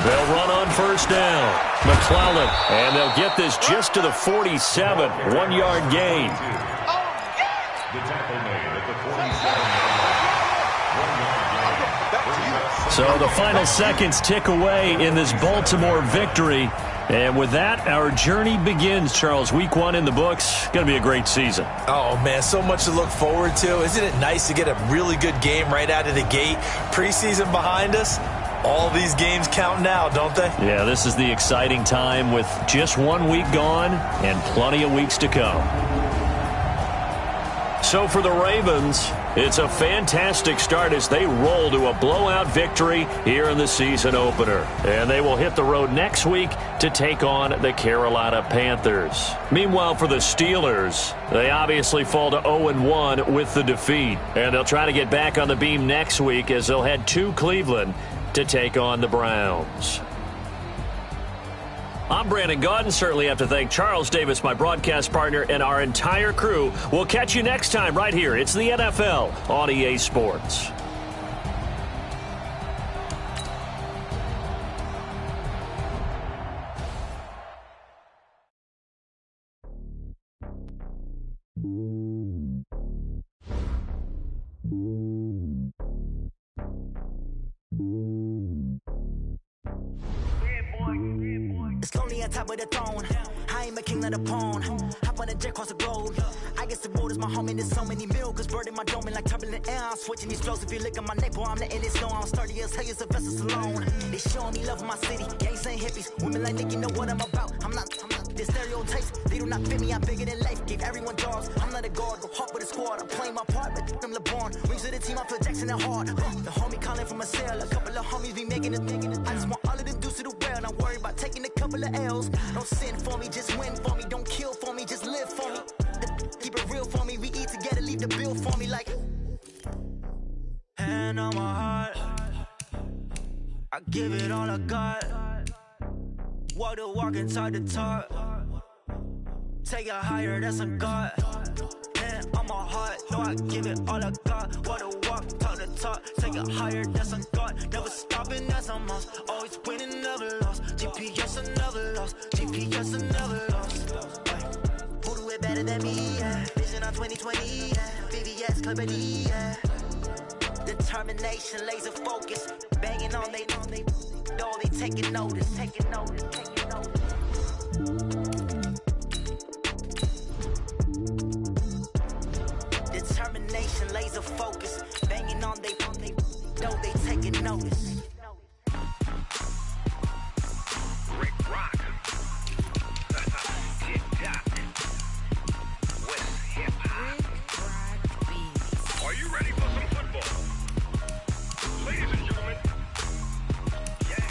They'll run on 1st down. McClellan. And they'll get this just to the 47. 1-yard gain. The tackle made at the 47. So the final seconds tick away in this Baltimore victory. And with that, our journey begins, Charles. Week 1 in the books. Going to be a great season. Oh, man, so much to look forward to. Isn't it nice to get a really good game right out of the gate? Preseason behind us. All these games count now, don't they? Yeah, this is the exciting time with just 1 week gone and plenty of weeks to come. So for the Ravens, it's a fantastic start as they roll to a blowout victory here in the season opener. And they will hit the road next week to take on the Carolina Panthers. Meanwhile, for the Steelers, they obviously fall to 0-1 with the defeat. And they'll try to get back on the beam next week as they'll head to Cleveland to take on the Browns. I'm Brandon Gaudin. Certainly have to thank Charles Davis, my broadcast partner, and our entire crew. We'll catch you next time right here. It's the NFL on EA Sports. It's lonely on top of the throne. I am a king, not a pawn. Hop on a jet across the globe. I guess the road is my home and there's so many milk. Bird in my dome and like turbulent air. I'm switching these flows. If you look at my neck, boy, I'm letting it snow. I'm sturdy as hell as a vessel alone. They showing me love in my city. Gangs ain't hippies. Women like Nick, you know what I'm about. I'm not the stereotypes. They do not fit me. I'm bigger than life. Give everyone jobs. I'm not a guard. Go hawk with a squad. I'm playing my part, but them LeBron. Rings to the team. I feel Jackson and hard. The homie calling from a cell. A couple of homies be making it. I just want all of them dudes to the well. Not worry about taking a couple of L's. Don't sin for me, just win for me. Don't kill for me, just live for me. Keep it real for me. We eat together, leave the bill for me like. Hand on my heart, I give it all I got. Walk the walk inside the talk. Take it higher, that's a God. Hand on my heart, no, I give it all I got. Walk the walk, talk the talk. Take it higher, that's a God. Never stopping, that's a must. Always winning, never lost. GPS, I never lost. GPS, I never lost. Who do it better than me? Yeah. Vision on 2020. Yeah. VVS, Clarity. Yeah. Determination, laser focus. Banging on they know they taking notice. Taking notice. Taking notice. Determination, laser focus. Banging on notice. Rick Rock. Tick-tock. West hip-hop. Are you ready for some football? Ladies and gentlemen. Yeah.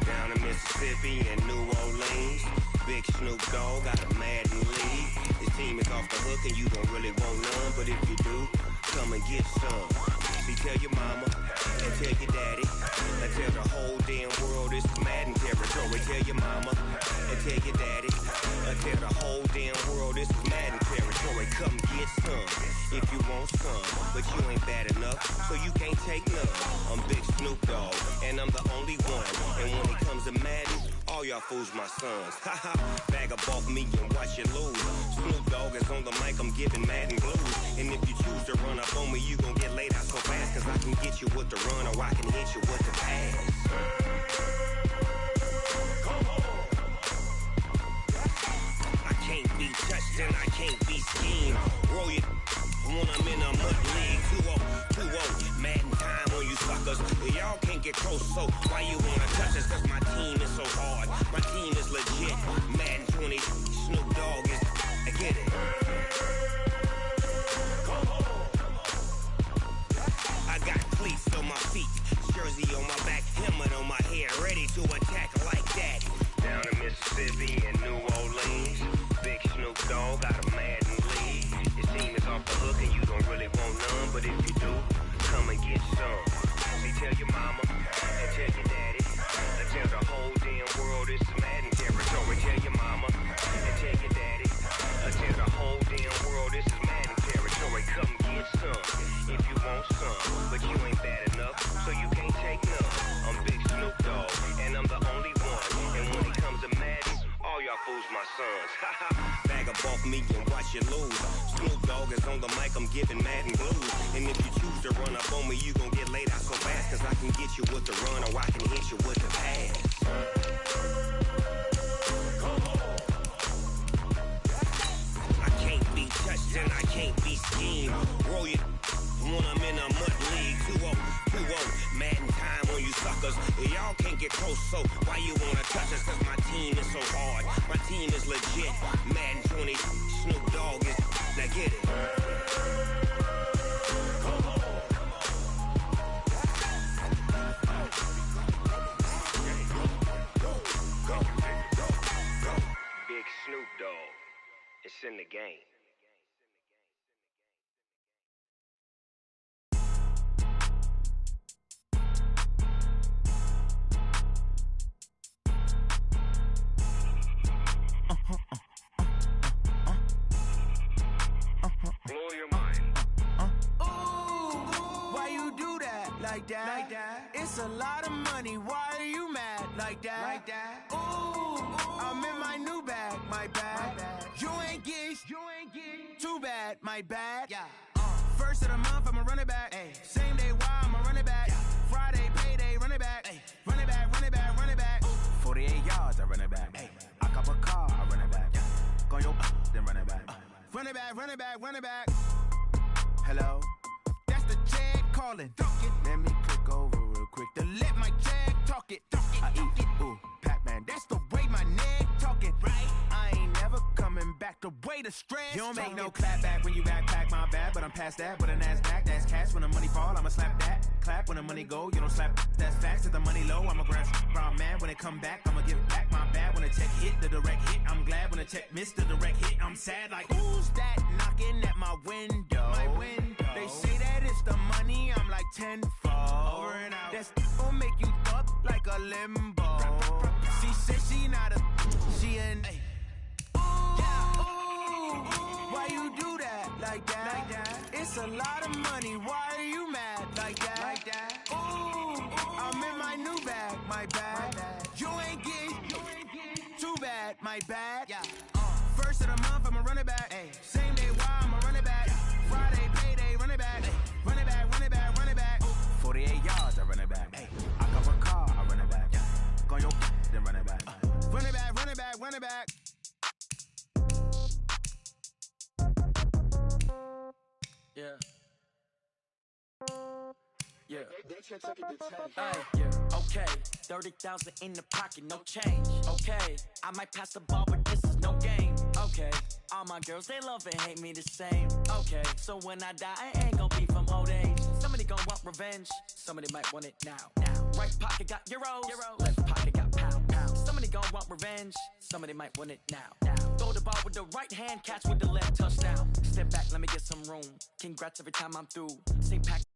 Down in Mississippi and New Orleans, Big Snoop Dogg got a Madden league. His team is off the hook and you don't really want none, but if you do, come and get some. See, tell your mama and tell your daddy and tell the whole damn world it's Madden territory. Tell your mama and tell your daddy and tell the whole damn world it's Madden territory. Come get some if you want some, but you ain't bad enough, so you can't take none. I'm Big Snoop Dogg and I'm the only one, and when it comes to Madden, all y'all fools my sons. Haha, bag up off me and watch you lose. Snoop Dogg is on the mic, I'm giving Madden blues. And if you choose to run up on me, you gon' get laid out so fast, cause I can get you with the run or I can hit you with the pass. I can't be touched and I can't be schemed. Roll you when I'm in a mud league. 2-0, Madden time on you suckers. Y'all can't get close, so why you wanna touch us? Cause my team is so hard, my team is legit. Madden 20, Snoop Dogg is, I get it. I got cleats on my feet, jersey on my back, helmet on my head, ready to attack like that. Down in Mississippi and New Orleans, Big Snoop Dogg got a Madden league. His team is off the hook and you don't really want none, but if you do, come and get some. See, tell your mama and tell your daddy and tell the whole damn world it's Madden territory. Tell your mama and tell your daddy and tell the whole damn world this is Madden territory. Come get some if you want some, but you ain't bad enough, so you can't take none. I'm Big Snoop Dogg and I'm the only one, and when it comes to Madden, all y'all fools my sons. Haha, bag up off me and watch you lose. Snoop Dogg is on the mic, I'm giving Madden blues. And if you choose to run up on me, you gon' get laid out so fast, cause I can get you with the run or I can hit you with the pass. I can't be touched and I can't be schemed. Roll you when I'm in a mud league. 2-0, Madden time on you suckers. Y'all can't get close, so why you wanna touch us? Cause my team is so hard, my team is legit. Madden 20, Snoop Dogg is, now get it. Big Snoop Dogg, it's in the game. Blow your mind. Ooh, why you do that? Like that? It's a lot of money. Why are you mad? Like that? Ooh, I'm in my new bag. My bad. You ain't get too bad. My bad. Yeah. First of the month, I'ma run it back. Ay. Same day, why I'ma run it back. Yeah. Friday, payday, run it back. Ay. Run it back, run it back, run it back. 48 yards, I run it back. Ay. I cop a car, I run it back. Yeah. Go your then run it back. Run it back, run it back, run it back. Hello? That's the jag calling. Let me click over real quick to let my jag talk it. I eat it, ooh, Pac-Man. That's the way my neck talking. Right? I ain't never coming back the way the stress. You don't make no clap back when you backpack, my bad. But I'm past that with a NASDAQ. That's cash when the money fall, I'ma slap that. Clap when the money go, you don't slap. That's facts. If the money low, I'ma grab brown man. When it come back, I'ma give back my bad. When the check hit, the direct hit. I'm glad when the check missed the direct hit. I'm sad like, who's that knocking at my window? My window. They say that it's the money, I'm like tenfold. Over and out. That's gon' make you up like a limbo. She said she not a, she an. Ooh, yeah. Ooh, why you do that? Like that? It's a lot of money. Why are you mad? Like that? Ooh, I'm in my new bag. My bad. You ain't get too bad. My bad. Yeah. First of the month, I'ma run it back. Ay. Same day, why I'ma run it back. Friday, payday, run it back. Ay. Run it back, run it back, run it back. 48 yards, I run it back. Ay. I cop a car, I run it back. Go your then run it back. Run it back, run it back, run it back. Yeah. Yeah. Yeah. Okay. 30,000 in the pocket, no change. Okay. I might pass the ball, but this is no game. Okay. All my girls, they love and hate me the same. Okay. So when I die, I ain't gon' be from old age. Somebody gon' want revenge. Somebody might want it now. Right pocket got euros. Left pocket got pound. Somebody gon' want revenge. Somebody might want it now. Throw the ball with the right hand, catch with the left, touchdown. Step back, let me get some room. Congrats every time I'm through. Same pack.